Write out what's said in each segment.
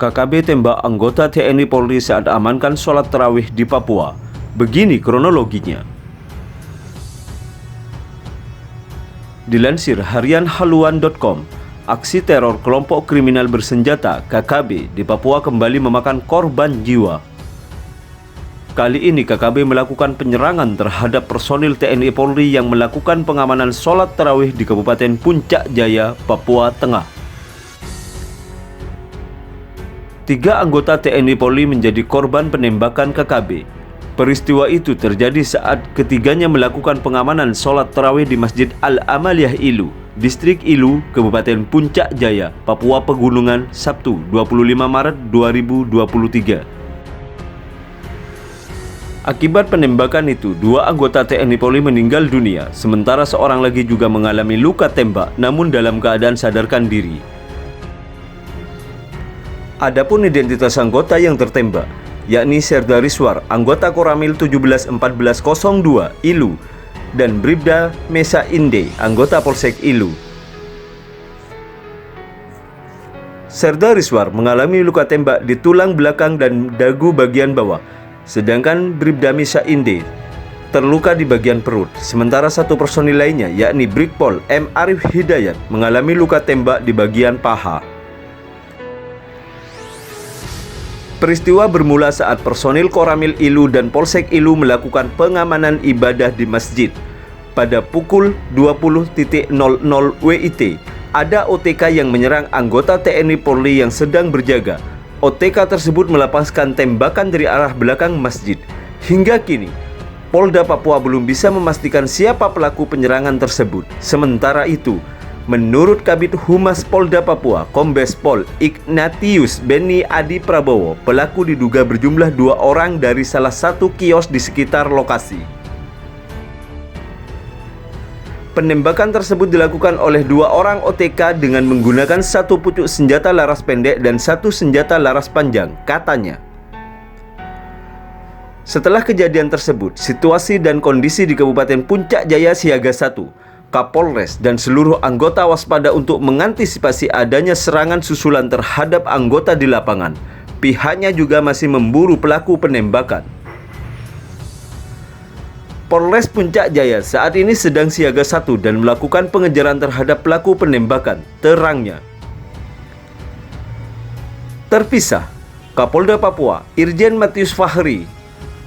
KKB tembak anggota TNI Polri saat amankan sholat tarawih di Papua. Begini kronologinya. Dilansir harian haluan.com, aksi teror kelompok kriminal bersenjata KKB di Papua kembali memakan korban jiwa. Kali ini KKB melakukan penyerangan terhadap personil TNI Polri yang melakukan pengamanan sholat tarawih di Kabupaten Puncak Jaya, Papua Tengah. 3 anggota TNI Polri menjadi korban penembakan KKB. Peristiwa itu terjadi saat ketiganya melakukan pengamanan sholat tarawih di Masjid Al-Amaliyah Ilu, Distrik Ilu, Kabupaten Puncak Jaya, Papua Pegunungan, Sabtu 25 Maret 2023. Akibat penembakan itu, 2 anggota TNI Polri meninggal dunia, sementara seorang lagi juga mengalami luka tembak namun dalam keadaan sadarkan diri. Adapun identitas anggota yang tertembak, yakni Serda Riswar, anggota Koramil 171402 Ilu, dan Bribda Mesa Inde, anggota Polsek Ilu. Serda Riswar mengalami luka tembak di tulang belakang dan dagu bagian bawah, sedangkan Bribda Mesa Inde terluka di bagian perut. Sementara satu personil lainnya, yakni Brigpol M. Arif Hidayat, mengalami luka tembak di bagian paha. Peristiwa bermula saat personil Koramil Ilu dan Polsek Ilu melakukan pengamanan ibadah di masjid. Pada pukul 20.00 WIT, ada OTK yang menyerang anggota TNI Polri yang sedang berjaga. OTK tersebut melepaskan tembakan dari arah belakang masjid. Hingga kini, Polda Papua belum bisa memastikan siapa pelaku penyerangan tersebut. Sementara itu, menurut Kabid Humas Polda Papua, Kombes Pol Ignatius Beni Adi Prabowo, pelaku diduga berjumlah 2 orang dari salah satu kios di sekitar lokasi. Penembakan tersebut dilakukan oleh 2 orang OTK dengan menggunakan 1 pucuk senjata laras pendek dan 1 senjata laras panjang, katanya. Setelah kejadian tersebut, situasi dan kondisi di Kabupaten Puncak Jaya siaga 1. Kapolres dan seluruh anggota waspada untuk mengantisipasi adanya serangan susulan terhadap anggota di lapangan. Pihaknya juga masih memburu pelaku penembakan. Polres Puncak Jaya saat ini sedang siaga 1 dan melakukan pengejaran terhadap pelaku penembakan, terangnya. Terpisah, Kapolda Papua, Irjen Matius Fahri,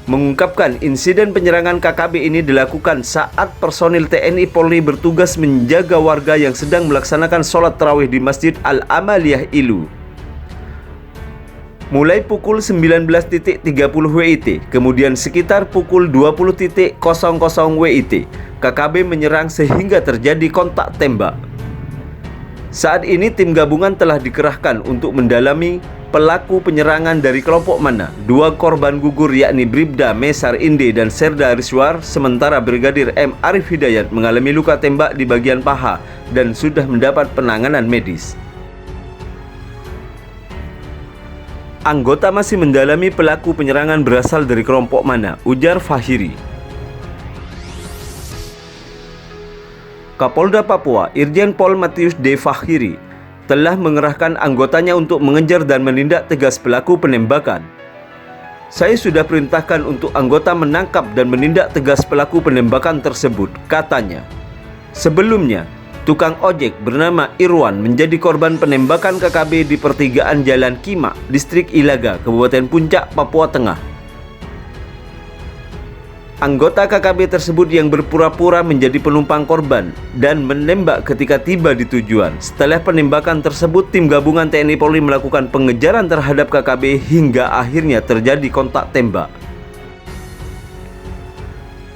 mengungkapkan insiden penyerangan KKB ini dilakukan saat personil TNI Polri bertugas menjaga warga yang sedang melaksanakan sholat tarawih di Masjid Al-Amaliyah Ilu. Mulai pukul 19.30 WIT, kemudian sekitar pukul 20.00 WIT, KKB menyerang sehingga terjadi kontak tembak. Saat ini tim gabungan telah dikerahkan untuk mendalami pelaku penyerangan dari kelompok mana. 2 korban gugur yakni Bribda Mesar Inde dan Serda Riswar, sementara Brigadir M. Arif Hidayat mengalami luka tembak di bagian paha dan sudah mendapat penanganan medis. Anggota masih mendalami pelaku penyerangan berasal dari kelompok mana, ujar Fahiri. Kapolda Papua, Irjen Pol Matius D. Fahiri, telah mengerahkan anggotanya untuk mengejar dan menindak tegas pelaku penembakan. Saya sudah perintahkan untuk anggota menangkap dan menindak tegas pelaku penembakan tersebut, katanya. Sebelumnya, tukang ojek bernama Irwan menjadi korban penembakan KKB di pertigaan Jalan Kimak, Distrik Ilaga, Kabupaten Puncak, Papua Tengah. Anggota KKB tersebut yang berpura-pura menjadi penumpang korban dan menembak ketika tiba di tujuan. Setelah penembakan tersebut, tim gabungan TNI Polri melakukan pengejaran terhadap KKB hingga akhirnya terjadi kontak tembak.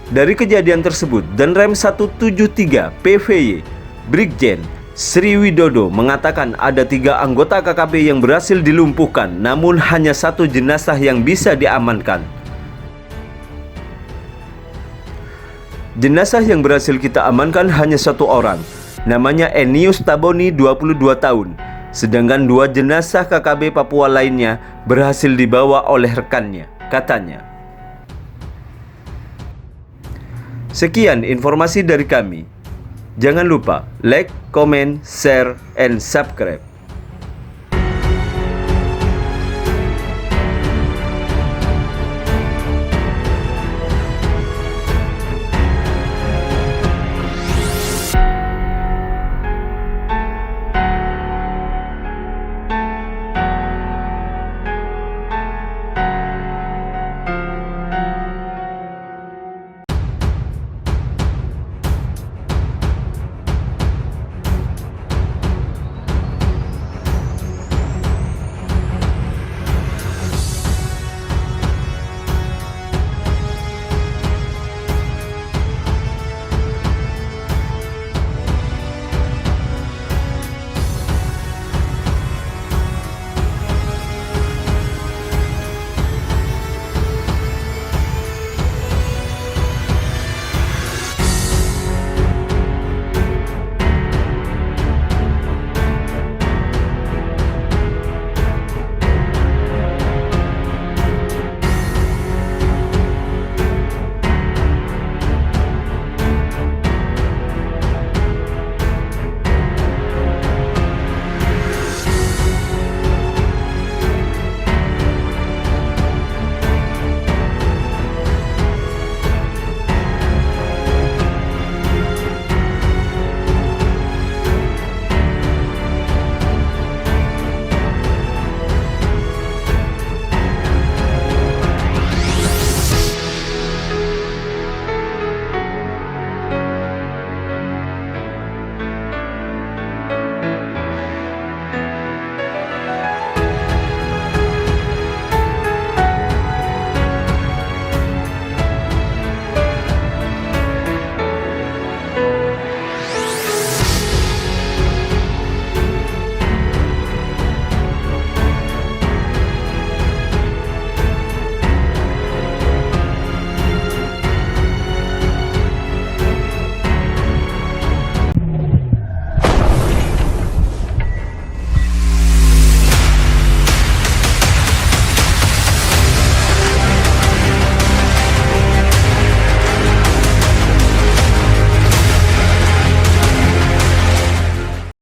Dari kejadian tersebut, Danrem 173 PVY Brigjen Sri Widodo mengatakan ada 3 anggota KKB yang berhasil dilumpuhkan, namun hanya 1 jenazah yang bisa diamankan. Jenazah yang berhasil kita amankan hanya 1 orang, namanya Enius Taboni 22 tahun, sedangkan 2 jenazah KKB Papua lainnya berhasil dibawa oleh rekannya, katanya. Sekian informasi dari kami. Jangan lupa like, comment, share, and subscribe.